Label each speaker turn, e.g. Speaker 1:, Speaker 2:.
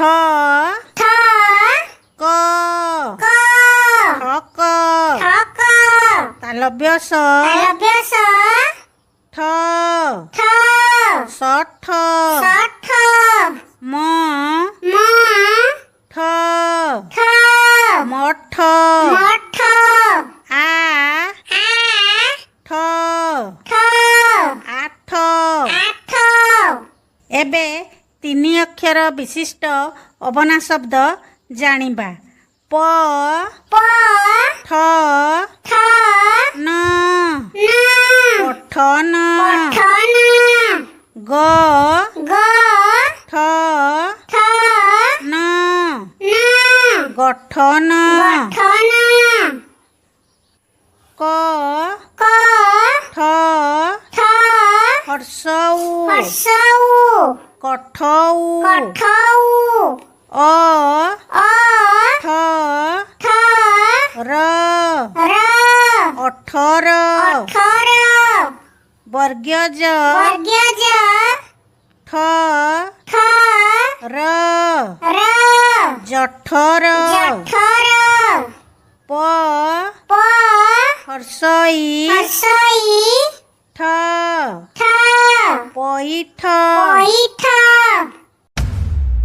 Speaker 1: ठ क ठक तालव्य स ठ षठ म ठ मठ आ ठ आठ एबे तीन अक्षर विशिष्ट अबना शब्द जानिबा प ठ न पठन ग ठ न गठन क ठ हर्षौ कठौ अ ठ र अठर वर्ग्यज ठ र जठर प हर्षई ठ पैठ